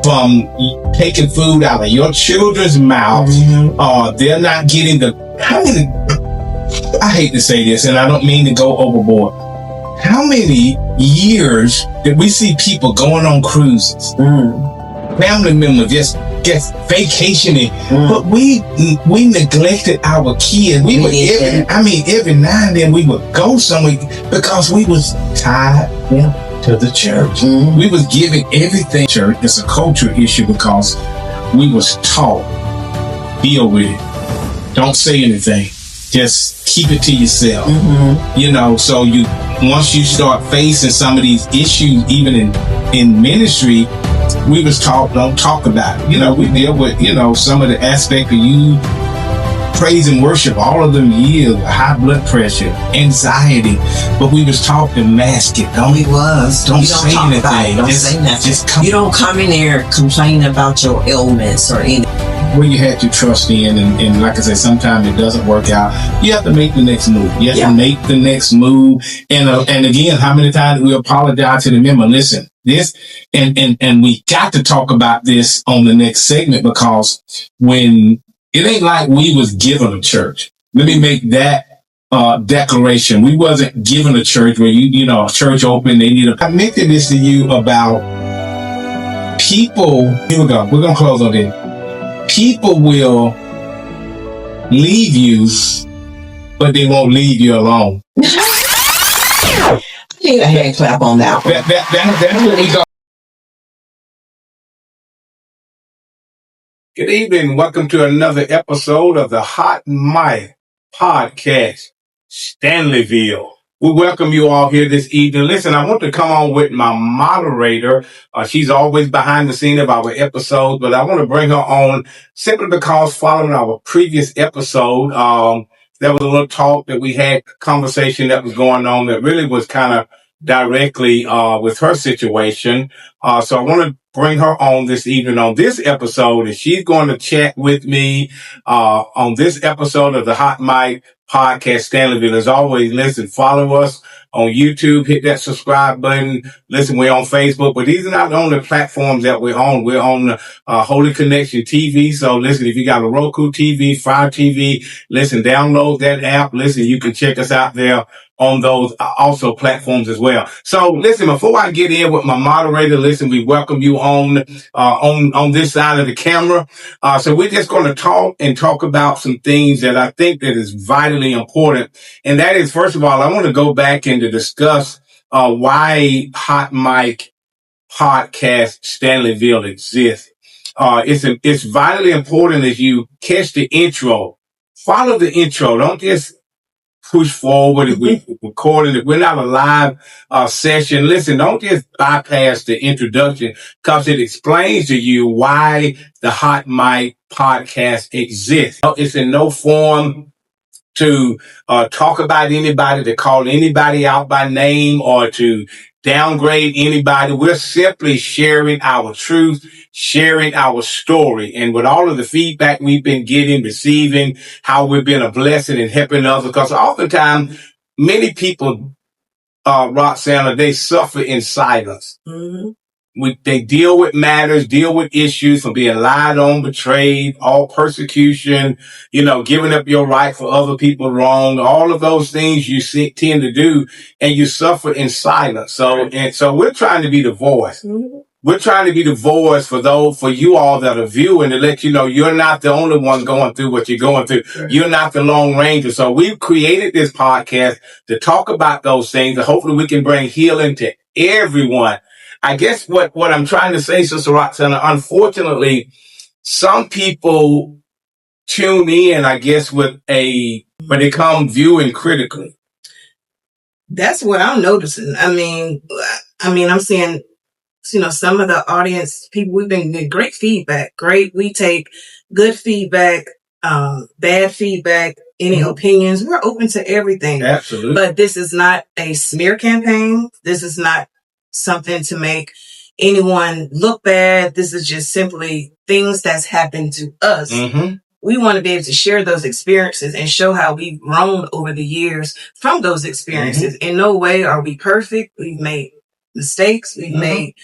from taking food out of your children's mouths. They're not getting I hate to say this, and I don't mean to go overboard. How many years did we see people going on cruises? Family members just vacationing, but we neglected our kids. We would every now and then we would go somewhere because we was tied to the church. We was giving everything church. It's a culture issue because we was taught, deal with it. Don't say anything. Just keep it to yourself. So once you start facing some of these issues, even in ministry, we was taught, don't talk about it. We deal with, some of the aspect of you praise and worship, all of them yield high blood pressure, anxiety, but we was taught to mask it. Don't say anything. Don't say nothing. You don't come in there complaining about your ailments or anything. Where you have to trust in, and like I said, sometimes it doesn't work out. You have to make the next move. You have to make the next move. And again, how many times we apologize to the member? Listen, this, and we got to talk about this on the next segment, because when it ain't like we was given a church. Let me make that declaration. We wasn't given a church where a church open. I mentioned this to you about people. Here we go. We're gonna close on this. People will leave you, but they won't leave you alone. I need a hand clap on that one. That's what we go. Good evening. Welcome to another episode of the Hot Mic Podcast, Stanleyville. We welcome you all here this evening. Listen, I want to come on with my moderator. She's always behind the scene of our episodes, but I want to bring her on simply because following our previous episode, there was a little talk that we had, conversation that was going on that really was kind of directly with her situation. So I want to bring her on this evening on this episode, and she's going to chat with me on this episode of the Hot Mic Podcast, Stanleyville. As always, listen, follow us on YouTube, hit that subscribe button. Listen, we're on Facebook, but these are not the only platforms that we're on. We're on Holy Connection TV. So listen, if you got a Roku TV, Fire TV, listen, download that app. Listen, you can check us out there on those also platforms as well. So listen, before I get in with my moderator, listen, we welcome you on this side of the camera. So we're just going to talk about some things that I think that is vitally important. And that is, first of all, I want to go back and to discuss why Hot Mic Podcast Stanleyville exists. It's vitally important as you catch the intro. Follow the intro. Don't just push forward if we're recording it. We're not a live session. Listen, don't just bypass the introduction, because it explains to you why the Hot Mic Podcast exists. It's in no form to talk about anybody, to call anybody out by name, or to downgrade anybody. We're simply sharing our truth, sharing our story. And with all of the feedback we've been getting, receiving, how we've been a blessing and helping others, because oftentimes many people, Roxie, they suffer in silence. They deal with matters, deal with issues from being lied on, betrayed, all persecution, giving up your right for other people wrong, all of those things you tend to do, and you suffer in silence. So we're trying to be the voice. We're trying to be the voice for you all that are viewing, to let you know you're not the only one going through what you're going through. You're not the Lone Ranger. So we've created this podcast to talk about those things, and hopefully we can bring healing to everyone. I guess what I'm trying to say, Sister Roxana, unfortunately, some people tune in, I guess, when they come viewing critically. That's what I'm noticing. I mean, I'm seeing, some of the audience people, we've been getting great feedback. Great. We take good feedback, bad feedback, any opinions. We're open to everything. Absolutely. But this is not a smear campaign. This is not something to make anyone look bad. This is just simply things that's happened to us. We want to be able to share those experiences and show how we've grown over the years from those experiences. In no way are we perfect. We've made mistakes. We've made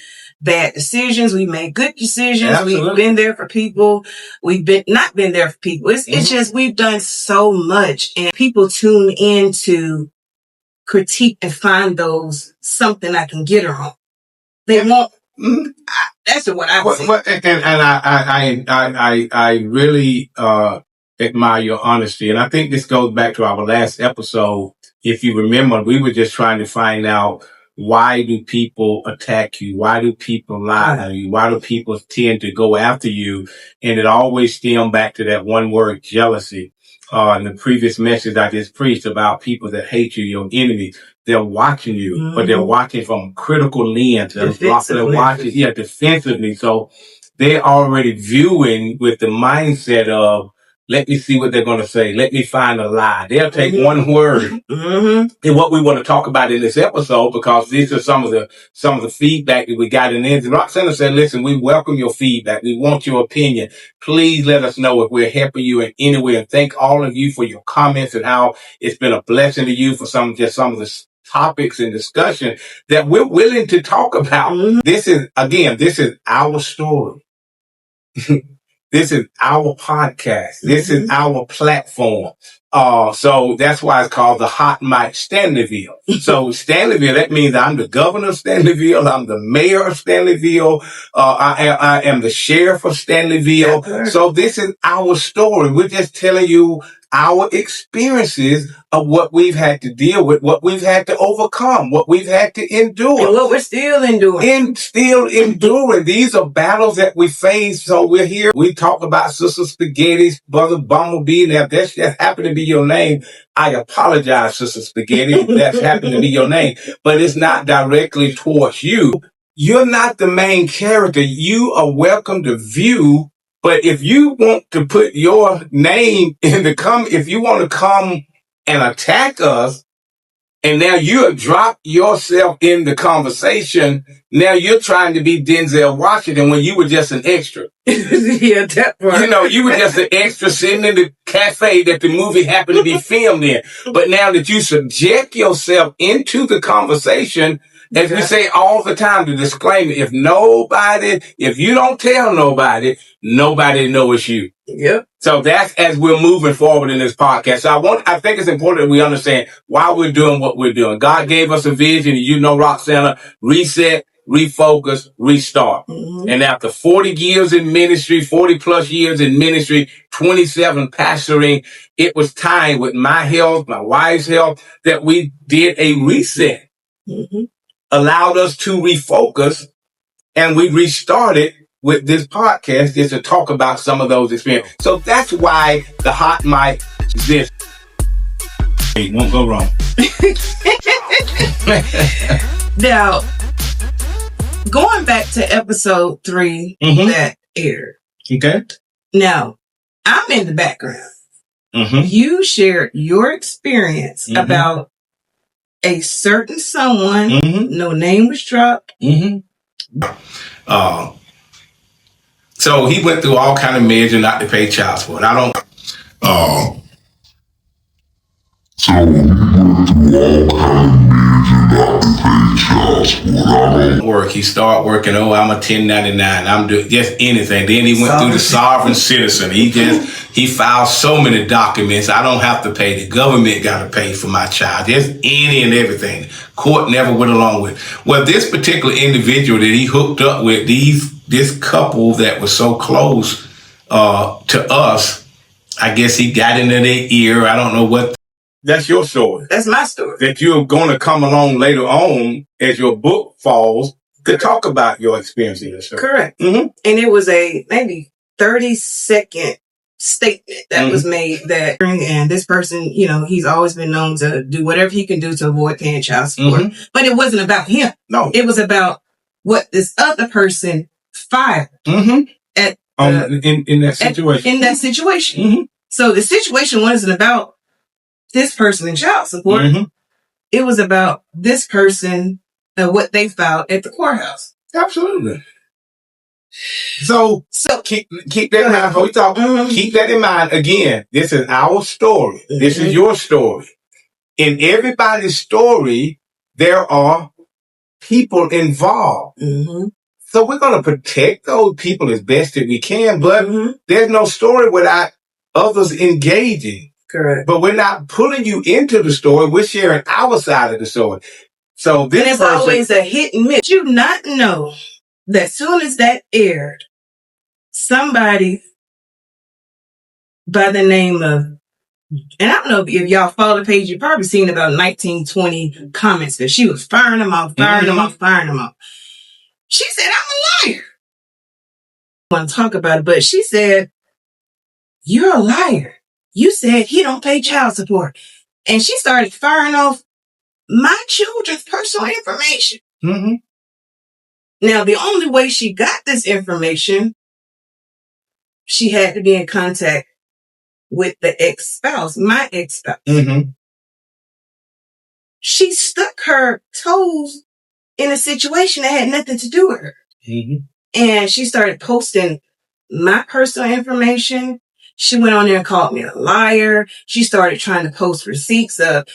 bad decisions. We made good decisions. Absolutely. We've been there for people. We've not been there for people. It's just, we've done so much, and people tune in to critique and find those something I can get her on. They want, that's what I would say. I really, admire your honesty. And I think this goes back to our last episode. If you remember, we were just trying to find out, why do people attack you? Why do people lie on you? Why do people tend to go after you? And it always stemmed back to that one word, jealousy. In the previous message I just preached about people that hate you, your enemies, they're watching you, but they're watching from a critical lens. They're watching, defensively. So they're already viewing with the mindset of, let me see what they're going to say. Let me find a lie. They'll take one word. And what we want to talk about in this episode, because these are some of the feedback that we got in there. Roxie said, listen, we welcome your feedback. We want your opinion. Please let us know if we're helping you in any way. And thank all of you for your comments and how it's been a blessing to you for some of the topics and discussion that we're willing to talk about. This is our story. This is our podcast. This is our platform. So that's why it's called the Hot Mic Stanleyville. So Stanleyville, that means I'm the governor of Stanleyville. I'm the mayor of Stanleyville. I am the sheriff of Stanleyville. So this is our story. We're just telling you our experiences of what we've had to deal with, what we've had to overcome, what we've had to endure. And what we're still enduring. These are battles that we face. So we're here. We talk about Sister Spaghetti's Brother Bumblebee. Now, if that's just happened to be your name, I apologize, Sister Spaghetti, if that's happened to be your name. But it's not directly towards you. You're not the main character. You are welcome to view. But if you want to put your name in if you want to come and attack us, and now you drop yourself in the conversation, now you're trying to be Denzel Washington when you were just an extra. Yeah, that part. You were just an extra sitting in the cafe that the movie happened to be filmed in. But now that you subject yourself into the conversation, as we say all the time, the disclaimer, if you don't tell nobody, nobody knows you. Yep. So that's as we're moving forward in this podcast. So I think it's important that we understand why we're doing what we're doing. God gave us a vision, Roxana, reset, refocus, restart. And after 40 years in ministry, 40 plus years in ministry, 27 pastoring, it was time with my health, my wife's health, that we did a reset. Allowed us to refocus, and we restarted with this podcast is to talk about some of those experiences. So that's why the Hot Mic exists. It won't go wrong. Now, going back to episode 3 that aired. Okay. Now, I'm in the background. You shared your experience about a certain someone, no name was dropped. So he went through all kind of measures not to pay child support. Work. He started working. I'm a 1099. I'm doing just anything. Then he went through the sovereign citizen. He filed so many documents. I don't have to pay. The government got to pay for my child. Just any and everything. Court never went along with. Well, this particular individual that he hooked up with, this couple that was so close to us, I guess he got into their ear. I don't know what. That's your story. That's my story. That you're going to come along later on as your book falls to talk about your experience in your story. Correct. And it was a maybe 30-second statement that was made that, and this person, he's always been known to do whatever he can do to avoid paying child support. But it wasn't about him. No. It was about what this other person filed in that situation. So the situation wasn't about this person in child support. It was about this person and what they filed at the courthouse. Absolutely. So keep that in mind before we talk. Keep that in mind. Again, this is our story. This is your story. In everybody's story, there are people involved. So we're going to protect those people as best that we can, but there's no story without others engaging. Correct. But we're not pulling you into the story. We're sharing our side of the story. So this and it's person, always a hit and miss. Did you not know that as soon as that aired, somebody by the name of, and I don't know if y'all follow the page, you've probably seen about 19, 20 comments that she was firing them off, firing them off, firing them off. She said, I'm a liar. I want to talk about it, but she said, you're a liar. You said he don't pay child support. And she started firing off my children's personal information. Now, the only way she got this information, she had to be in contact with the ex-spouse, my ex-spouse. She stuck her toes in a situation that had nothing to do with her. And she started posting my personal information. She went on there and called me a liar. She started trying to post receipts of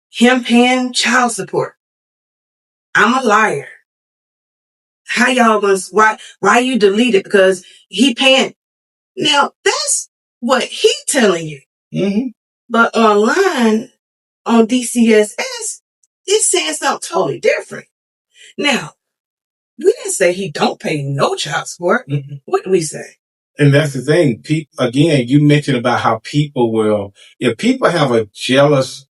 him paying child support. I'm a liar. How y'all gonna, why you delete it? Because he paying. Now, that's what he telling you. But online, on DCSS, it's saying something totally different. Now, we didn't say he don't pay no child support. What did we say? And that's the thing. Again, you mentioned about how people will, if people have a jealous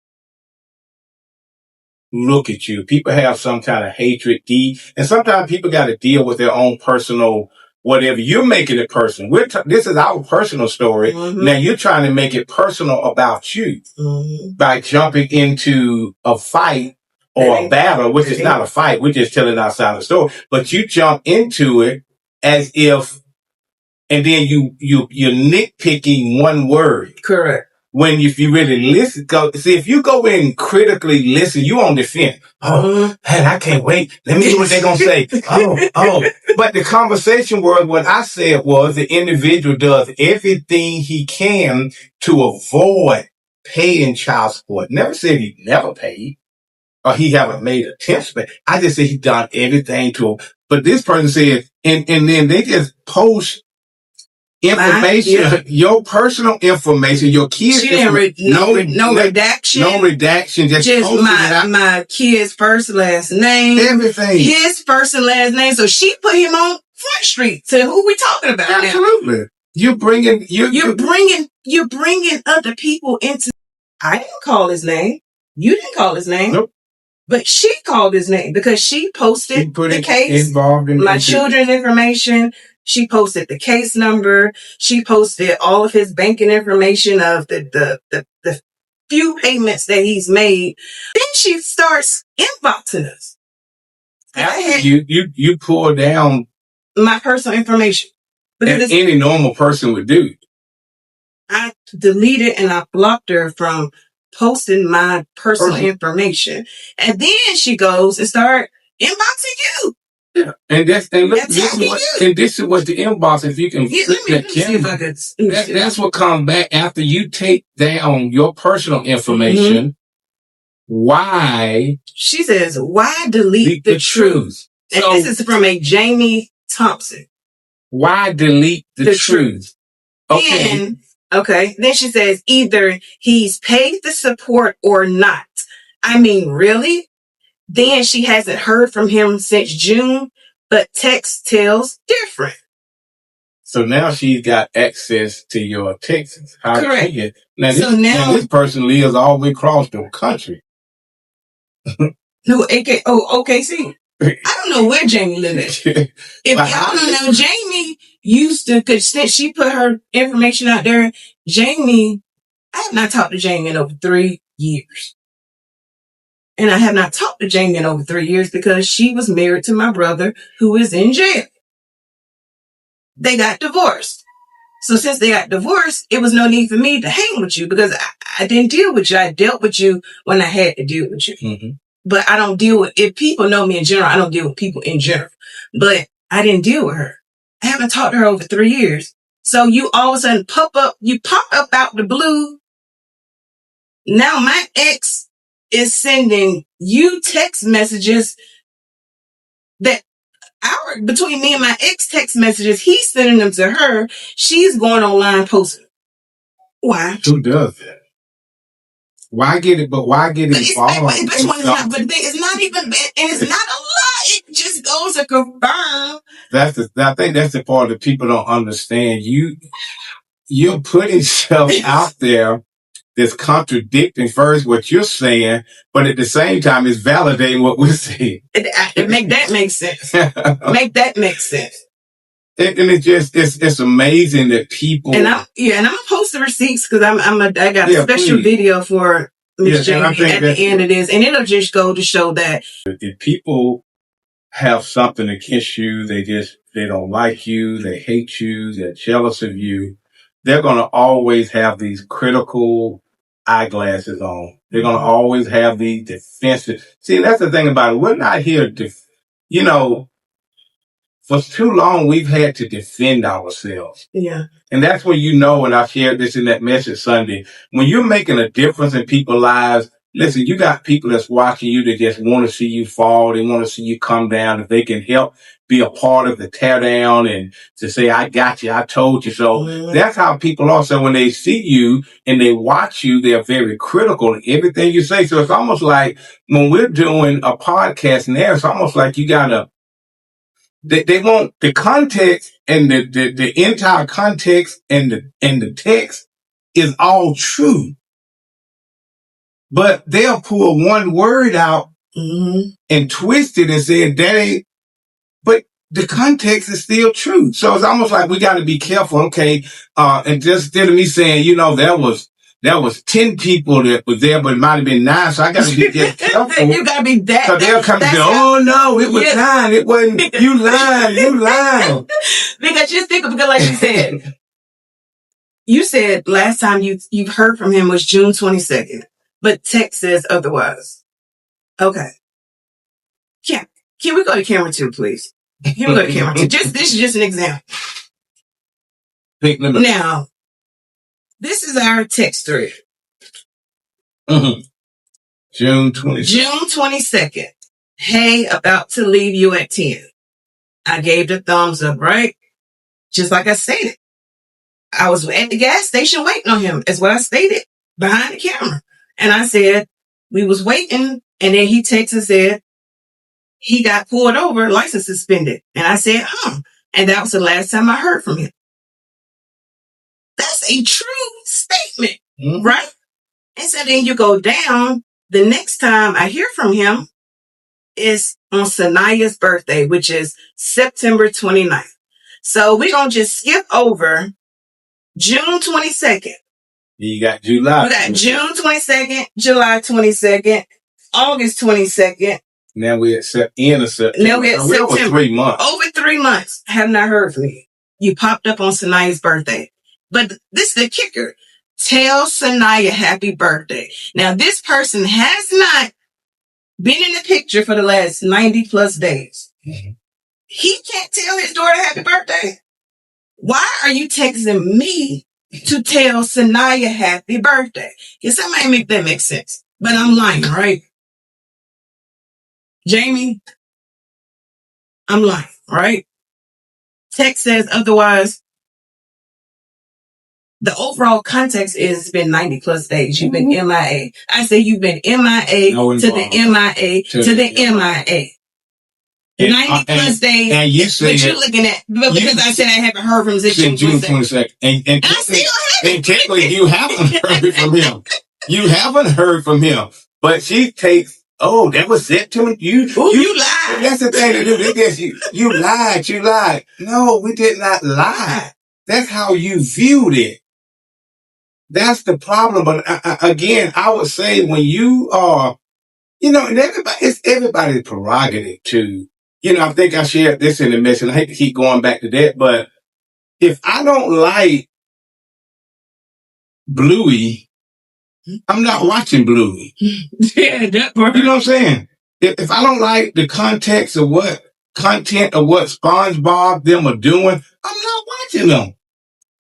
look at you, people have some kind of hatred, and sometimes people got to deal with their own personal whatever. You're making it personal. This is our personal story. Now you're trying to make it personal about you by jumping into a fight or a battle, which is not a fight. We're just telling our side of the story. But you jump into it as if, and then you're nitpicking one word. Correct. When if you really listen, if you go in critically listen, you on defense. Oh, man, I can't wait. Let me see what they're going to say. Oh. But the conversation was, what I said was, the individual does everything he can to avoid paying child support. Never said he never paid or he haven't made attempts, but I just said he done everything to, but this person said, and then they just post information, your personal information, your kids. She didn't no redaction. No redaction. Just my kid's first and last name. Everything. His first and last name. So she put him on Front Street. To who we talking about? Absolutely. Now? You're bringing other people into. I didn't call his name. You didn't call his name. Nope. But she called his name because she posted the case, my children's information. She posted the case number. She posted all of his banking information of the few payments that he's made. Then she starts inboxing us. You pull down my personal information. As any normal person would do. I deleted and I blocked her from posting my personal information. And then she goes and start inboxing you. Yeah. And this is what the inbox, if you can flip that camera, that's what comes back after you take down your personal information. Why? She says, why delete the truth? And so, this is from a Jamie Thompson. Why delete the truth? Okay. Then she says, either he's paid the support or not. I mean, really? Then she hasn't heard from him since June, but text tells different. So now she's got access to your texts. Correct. Now this person lives all the way across the country. No, OKC. I don't know where Jamie lived at. If y'all don't know, Jamie used to, because since she put her information out there, I have not talked to Jamie in over 3 years. And I have not talked to Jamie in over 3 years because she was married to my brother who is in jail. They got divorced. So since they got divorced, it was no need for me to hang with you because I didn't deal with you. I dealt with you when I had to deal with you. But I don't deal with, if people know me in general, I don't deal with people in general. But I didn't deal with her. I haven't talked to her over 3 years. So you all of a sudden pop up out the blue. Now my ex is sending you text messages that between me and my ex text messages, he's sending them to her. She's going online posting. Why? Who does that? Why get it? But why get involved? But the thing is not even, and it's not a lie. It just goes to confirm. I think that's the part that people don't understand. You're putting stuff out there that's contradicting first what you're saying, but at the same time, it's validating what we're saying. Make that make sense. Make that make sense. And it's amazing that people. And I'm gonna post the receipts because I got a special video for Miss Jamie at the end of this, and it'll just go to show that if people have something against you, they don't like you, they hate you, they're jealous of you, they're gonna always have these critical eyeglasses on. They're gonna always have these defensive. See, that's the thing about it. We're not here to, for too long, we've had to defend ourselves. Yeah. And that's when and I shared this in that message Sunday, when you're making a difference in people's lives, listen, you got people that's watching you that just want to see you fall. They want to see you come down. If they can help be a part of the tear down and to say, I got you, I told you so. That's how people are. So when they see you and they watch you, they're very critical of everything you say. So it's almost like when we're doing a podcast now, it's almost like you gotta, they want the context and the entire context and the text is all true. But they'll pull one word out and twist it and say that ain't, but the context is still true. So it's almost like we got to be careful. Okay. And just instead of me saying, there was 10 people that were there, but it might have been 9. So I got to be careful. You got to be that. So they'll come and say, oh no, it was 9. It wasn't, you lying. Because just think of it, like you said. You said last time you heard from him was June 22nd, but text says otherwise. Okay. Can we go to camera 2, please? Can we go to camera 2? This is just an example. Now, this is our text thread. June 22nd. June 22nd. Hey, about to leave you at 10. I gave the thumbs up, right? Just like I stated. I was at the gas station waiting on him, is what I stated behind the camera. And I said, we was waiting. And then he texted and said, he got pulled over, license suspended. And I said, And that was the last time I heard from him. That's a true statement, right? And so then you go down. The next time I hear from him is on Sanaya's birthday, which is September 29th. So we're going to just skip over June 22nd. You got July. We got June 22nd, July 22nd, August 22nd. Now we're at end of September. Now we're at September. Over 3 months. Over 3 months. Have not heard from you. You popped up on Sanaya's birthday. But this is the kicker. Tell Sanaya happy birthday. Now, this person has not been in the picture for the last 90 plus days. He can't tell his daughter happy birthday. Why are you texting me to tell Sanaya happy birthday? Can somebody make that make sense? But I'm lying, right? Jamie, I'm lying, right? Text says otherwise. The overall context is it's been 90 plus days. You've been MIA. I say you've been MIA to the MIA to the MIA. 90 plus days. And you said, but you're looking at, because I said I haven't heard from him since June 22nd. And I still haven't. And technically you haven't heard from him. You haven't heard from him. But she takes, that was sent to me. You lied. That's the thing to do. They guess you lied. No, we did not lie. That's how you viewed it. That's the problem. But again, I would say when you are, and it's everybody's prerogative to, I think I shared this in the message. I hate to keep going back to that, but if I don't like Bluey, I'm not watching Bluey. Yeah, that part. You know what I'm saying? If I don't like the content of what SpongeBob them are doing, I'm not watching them.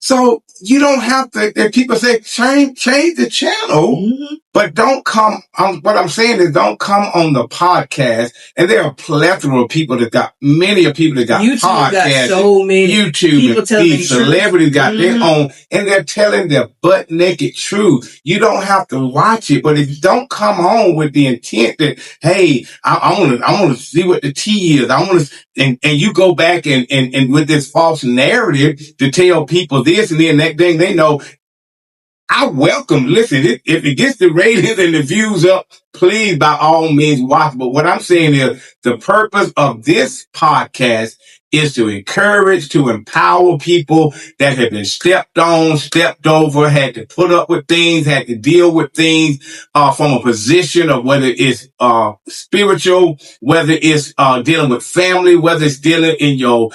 So you don't have to, if people say change the channel, But don't come, what I'm saying is don't come on the podcast. And there are a plethora of people that got, many of people that got YouTube podcasts. Got so many YouTube people and telling these celebrities got their own, and they're telling their butt naked truth. You don't have to watch it, but if you don't come on with the intent that, hey, I want to see what the tea is. I want to, and you go back and with this false narrative to tell people this and then that thing, they know. I welcome, listen, if it gets the ratings and the views up, please by all means watch. But what I'm saying is the purpose of this podcast is to encourage, to empower people that have been stepped on, stepped over, had to put up with things, had to deal with things, from a position of whether it's, spiritual, whether it's, dealing with family, whether it's dealing in your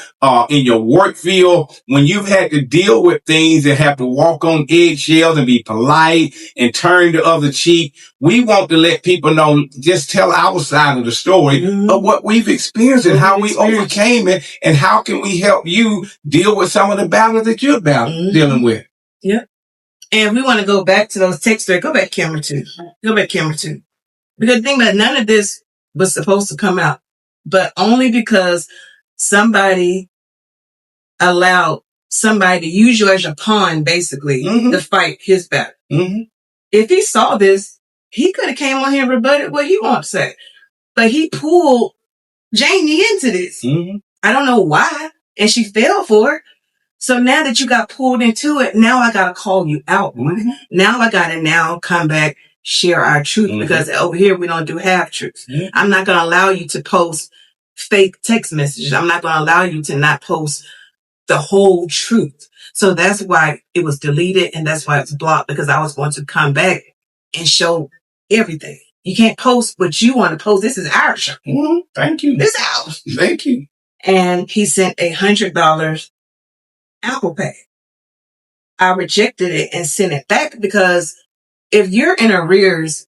work field. When you've had to deal with things and have to walk on eggshells and be polite and turn the other cheek, we want to let people know, just tell our side of the story of what we've experienced and how we overcame it, and how can we help you deal with some of the battles that you're dealing with. Yep. And we want to go back to those texts. Go back camera two. Because the thing about none of this was supposed to come out, but only because somebody allowed somebody to use you as a pawn, basically, to fight his battle. If he saw this, he could have came on here and rebutted what he wants to say. But he pulled Jamie into this. I don't know why. And she fell for it. So now that you got pulled into it, now I got to call you out on it. Now I got to come back, share our truth, because over here we don't do half truths. I'm not going to allow you to post fake text messages. I'm not going to allow you to not post the whole truth. So that's why it was deleted, and that's why it's blocked, because I was going to come back and show everything. You can't post what you want to post. This is our show. Thank you. This is ours. Thank you. And he sent $100 Apple Pay. I rejected it and sent it back, because if you're in arrears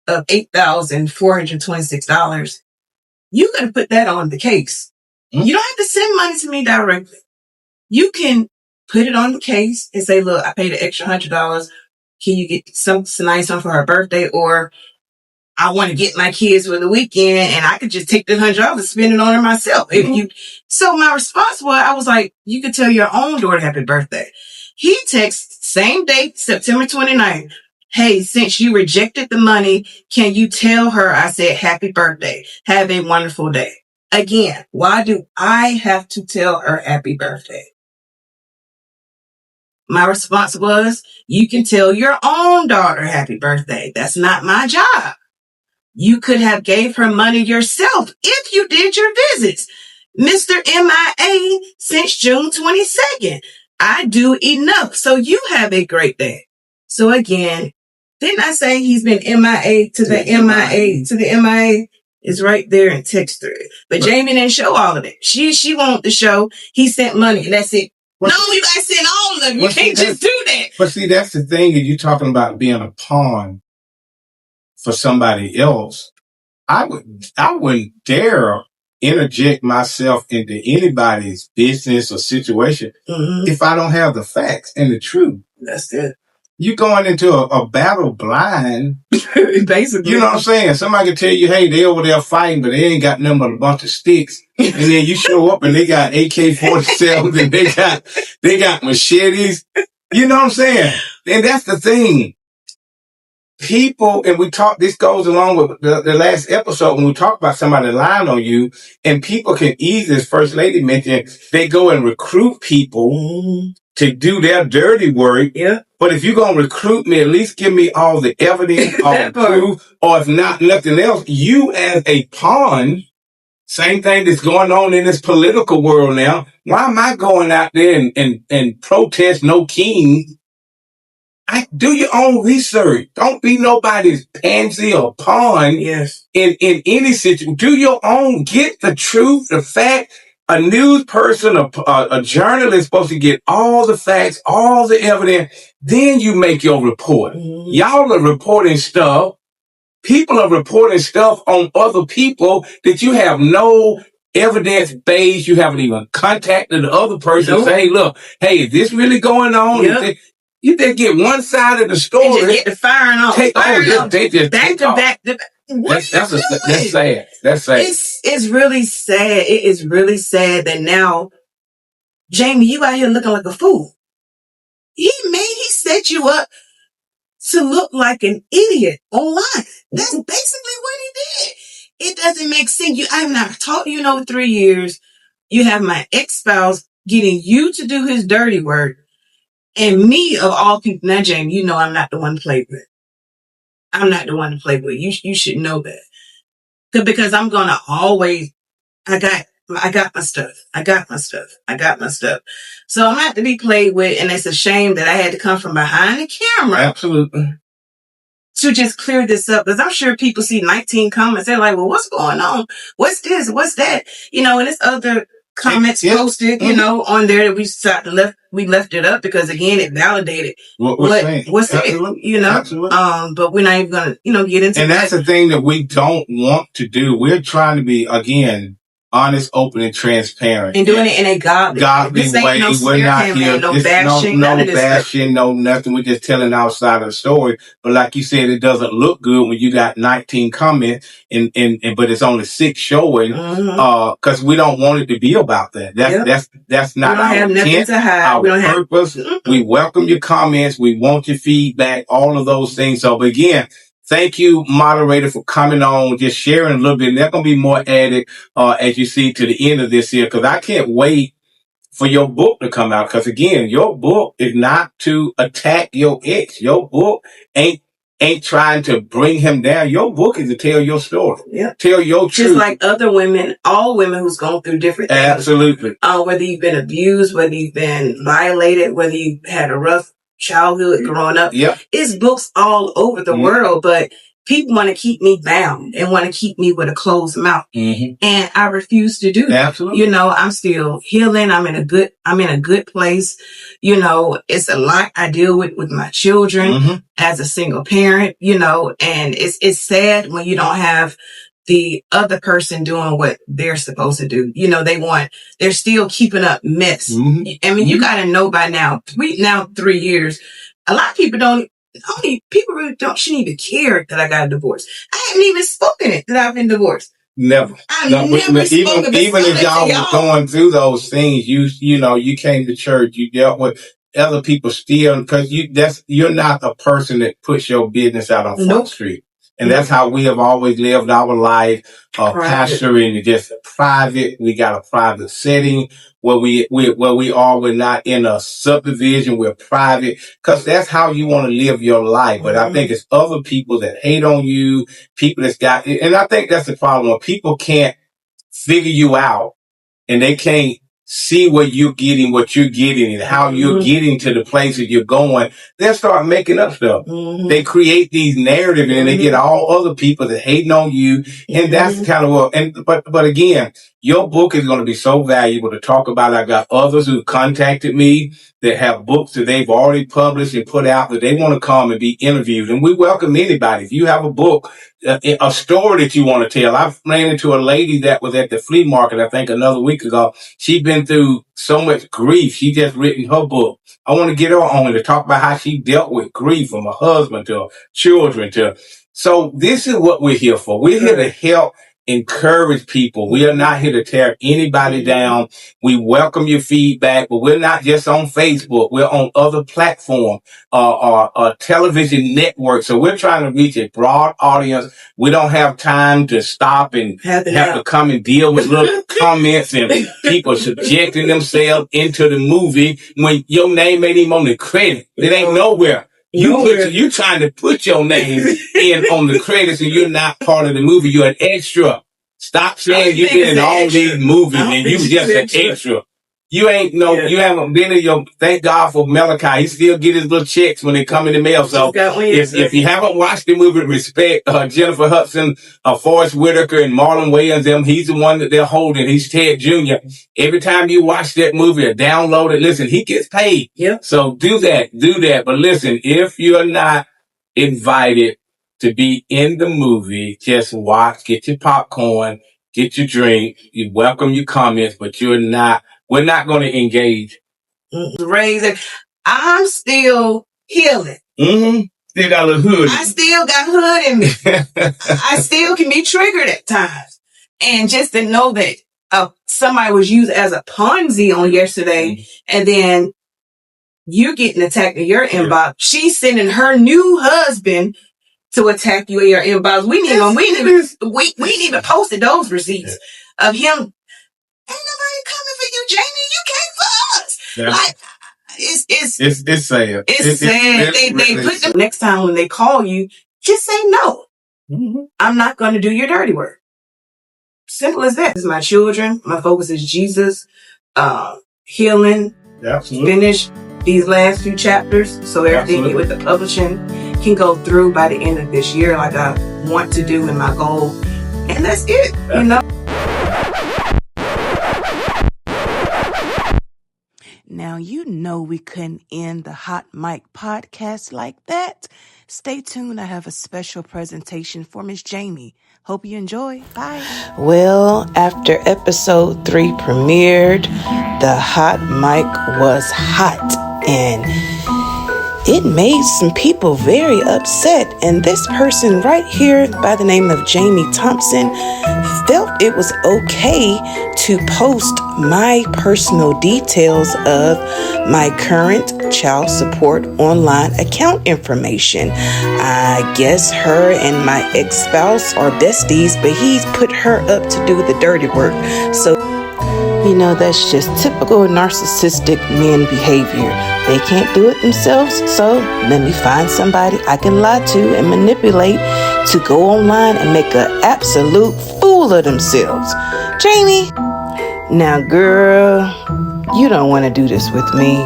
of $8,426, you got to put that on the case. You don't have to send money to me directly. You can put it on the case and say, look, I paid an extra $100. Can you get some nice one for her birthday? Or I want to get my kids for the weekend, and I could just take the $100 and spend it on her myself. So my response was, I was like, you could tell your own daughter happy birthday. He texts same date, September 29th. Hey, since you rejected the money, can you tell her I said happy birthday? Have a wonderful day. Again, why do I have to tell her happy birthday? My response was, you can tell your own daughter happy birthday. That's not my job. You could have gave her money yourself if you did your visits. Mr. MIA since June 22nd. I do enough. So you have a great day. So again, didn't I say he's been MIA to the MIA to the MIA? It's right there in text thread. But Jamie didn't show all of it. She wanted to show he sent money, and that's it. No, you guys sent all of them. You can't just do that. But see, that's the thing, is you talking about being a pawn for somebody else. I wouldn't dare interject myself into anybody's business or situation if I don't have the facts and the truth. That's it. You going into a battle blind. Basically. You know what I'm saying? Somebody can tell you, hey, they over there fighting, but they ain't got nothing but a bunch of sticks. And then you show up and they got AK-47s and they got machetes. You know what I'm saying? And that's the thing. People, and this goes along with the last episode when we talk about somebody lying on you, and people can easily, as First Lady mentioned, they go and recruit people to do their dirty work. Yeah. But if you're going to recruit me, at least give me all the evidence, all the proof, or if not, nothing else. You as a pawn, same thing that's going on in this political world now. Why am I going out there and protest no king? Do your own research. Don't be nobody's pansy or pawn. Yes. In any situation. Do your own. Get the truth, the fact. A news person, a journalist is supposed to get all the facts, all the evidence. Then you make your report. Y'all are reporting stuff. People are reporting stuff on other people that you have no evidence base. You haven't even contacted the other person to say, hey, look, hey, is this really going on? Yep. You just get one side of the story. And just get the firing off. They just back to back. That's sad. That's sad. It's really sad. It is really sad that now, Jamie, you out here looking like a fool. He set you up to look like an idiot online. That's basically what he did. It doesn't make sense. I have not talked to you in over 3 years. You have my ex-spouse getting you to do his dirty work. And me, of all people, now, Jamie, you know I'm not the one to play with. I'm not the one to play with. You should know that. Because I'm going to always, I got my stuff. I got my stuff. So I'm not to be played with. And it's a shame that I had to come from behind the camera. Absolutely. To just clear this up. Because I'm sure people see 19 comments. They're like, well, what's going on? What's this? What's that? And it's other comments posted, on there that we left it up because again, it validated what's said, Absolutely. but we're not even gonna, get into and that's the thing that we don't want to do. We're trying to be, again, honest, open, and transparent. And doing it in a godly way. No we're not here. No bashing. No bashing, no nothing. We're just telling our side of the story. But like you said, it doesn't look good when you got 19 comments and but it's only 6 showing. Cause we don't want it to be about that. That's not our intent, our purpose. We welcome your comments. We want your feedback, all of those things. So again, thank you, moderator, for coming on, just sharing a little bit. And there's going to be more added, as you see to the end of this year, because I can't wait for your book to come out. Because again, your book is not to attack your ex. Your book ain't trying to bring him down. Your book is to tell your story. Yeah. Tell your truth. Just like other women, all women who's gone through different things. Absolutely. Whether you've been abused, whether you've been violated, whether you had a rough childhood growing up. Yep. It's books all over the world, but people want to keep me bound and want to keep me with a closed mouth. And I refuse to do that. Absolutely. I'm still healing. I'm in a good place. It's a lot I deal with my children as a single parent, and it's sad when you don't have the other person doing what they're supposed to do. They're still keeping up mess. I mean, you got to know by now, 3 years, a lot of people shouldn't even care that I got a divorce. I haven't even spoken it that I've been divorced. Never. Even if y'all were going through those things, you came to church, you dealt with other people still, because you're not a person that puts your business out on Front Street. And that's how we have always lived our life, pastoring just private. We got a private setting where we're not in a subdivision. We're private because that's how you want to live your life. But I think it's other people that hate on you, people and I think that's the problem. When people can't figure you out and they can't see what you're getting and how you're getting to the places you're going, they'll start making up stuff. They create these narratives and they get all other people that hating on you. And that's kind of but again, your book is going to be so valuable to talk about. I got others who contacted me that have books that they've already published and put out that they want to come and be interviewed. And we welcome anybody. If you have a book, a story that you want to tell. I ran into a lady that was at the flea market, I think another week ago. She'd been through so much grief. She just written her book. I want to get her on to talk about how she dealt with grief from her husband to her children so this is what we're here for. We're here to help encourage people. We are not here to tear anybody down. We welcome your feedback, but we're not just on Facebook. We're on other platforms, television networks. So we're trying to reach a broad audience. We don't have time to stop and have to come and deal with little comments and people subjecting themselves into the movie when your name ain't even on the credit. It ain't nowhere. You trying to put your name in on the credits and you're not part of the movie. You're an extra. Stop saying you've been in all these movies and you just an extra. You haven't been in thank God for Malachi. He still get his little checks when they come in the mail. So if you haven't watched the movie Respect, Jennifer Hudson, Forrest Whitaker and Marlon Wayans, he's the one that they're holding. He's Ted Jr. Every time you watch that movie or download it, listen, he gets paid. Yep. So do that. But listen, if you're not invited to be in the movie, just watch, get your popcorn, get your drink, you welcome your comments, but we're not going to engage. Raising. I'm still healing. Still got a little hood. I still got hood in me. I still can be triggered at times. And just to know that somebody was used as a Ponzi on yesterday, and then you're getting attacked in your inbox. She's sending her new husband to attack you in your inbox. We need to post those receipts of him. Ain't nobody coming for you, Jamie. You came for us. Like, it's sad. It's sad. They put them next time when they call you, just say no. I'm not going to do your dirty work. Simple as that. This is my children. My focus is Jesus, healing, finish these last few chapters so everything with the publishing can go through by the end of this year like I want to do in my goal. And that's it, you know. Now, you know we couldn't end the Hot Mic podcast like that. Stay tuned. I have a special presentation for Miss Jamie. Hope you enjoy. Bye. Well, after episode 3 premiered, the Hot Mic was hot and it made some people very upset. And this person right here by the name of Jamie Thompson felt it was okay to post my personal details of my current child support online account information. I guess her and my ex-spouse are besties, but he's put her up to do the dirty work. So, you know, that's just typical narcissistic men behavior. They can't do it themselves, so let me find somebody I can lie to and manipulate to go online and make an absolute fool of themselves. Jamie, now girl, you don't want to do this with me.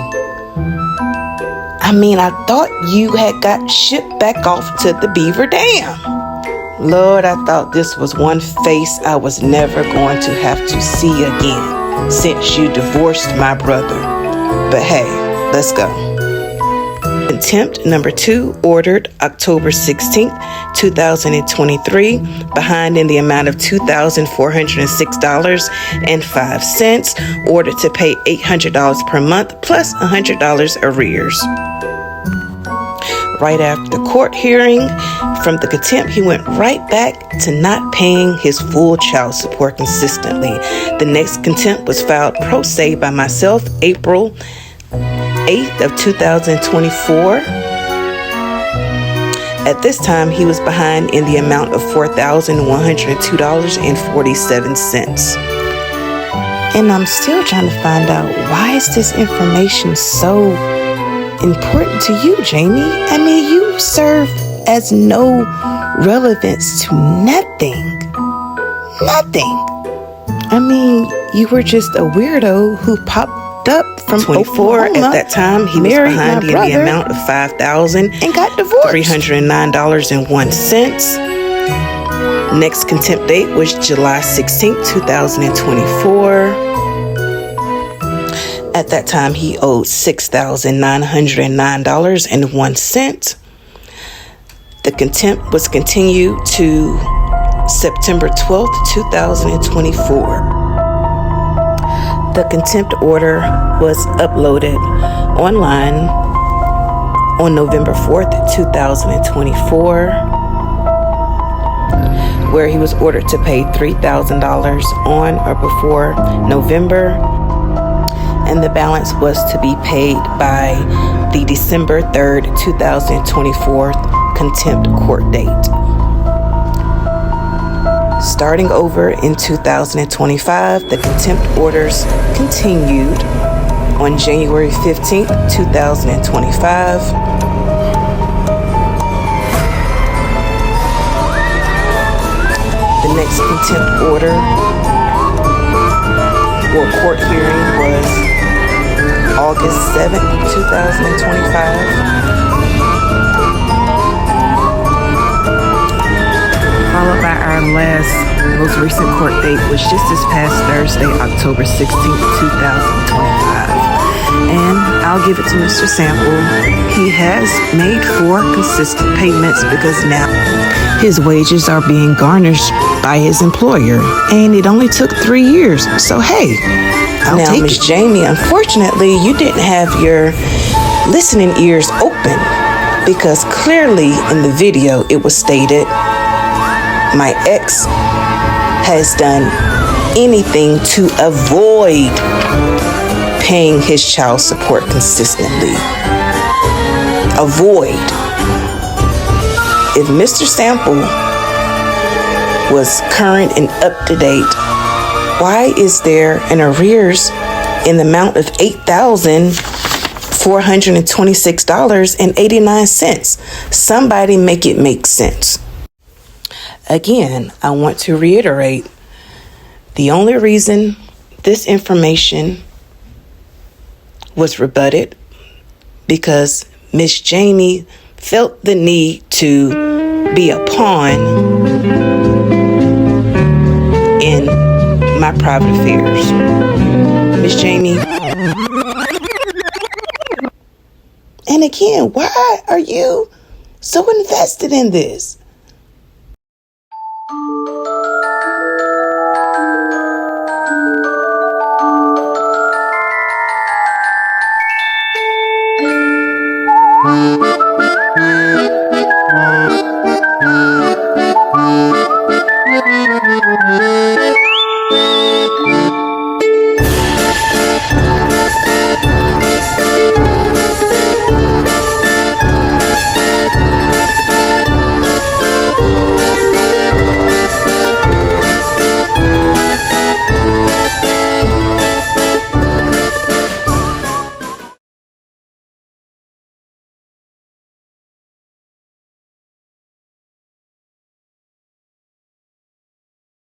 I mean, I thought you had got shipped back off to the Beaver Dam. Lord, I thought this was one face I was never going to have to see again since you divorced my brother. But hey, let's go. Contempt number 2, ordered October 16th, 2023, behind in the amount of $2,406.05, ordered to pay $800 per month plus $100 arrears. Right after the court hearing, from the contempt, he went right back to not paying his full child support consistently. The next contempt was filed pro se by myself, April 8th of 2024. At this time, he was behind in the amount of $4,102.47. And I'm still trying to find out, why is this information so important to you, Jamie? I mean, you serve as no relevance to nothing. I mean, you were just a weirdo who popped up from 24. At that time, he was behind in the amount of $5,000 and got divorced. $309.01. Next contempt date was July 16th, 2024. At that time, he owed $6,909.01. The contempt was continued to September 12th, 2024. The contempt order was uploaded online on November 4th, 2024, where he was ordered to pay $3,000 on or before November, and the balance was to be paid by the December 3rd, 2024 contempt court date. Starting over in 2025, the contempt orders continued on January 15th, 2025. The next contempt order or court hearing was August 7th, 2025. Followed by our most recent court date, was just this past Thursday, October 16th, 2025. And I'll give it to Mr. Sample. He has made 4 consistent payments because now his wages are being garnished by his employer. And it only took 3 years. So, hey, I'll take it. Now, Miss Jamie, unfortunately, you didn't have your listening ears open, because clearly in the video it was stated my ex has done anything to avoid paying his child support consistently. Avoid. If Mr. Sample was current and up to date, why is there an arrears in the amount of $8,426.89? Somebody make it make sense. Again, I want to reiterate, the only reason this information was rebutted because Miss Jamie felt the need to be a pawn in my private affairs. Miss Jamie. And again, why are you so invested in this?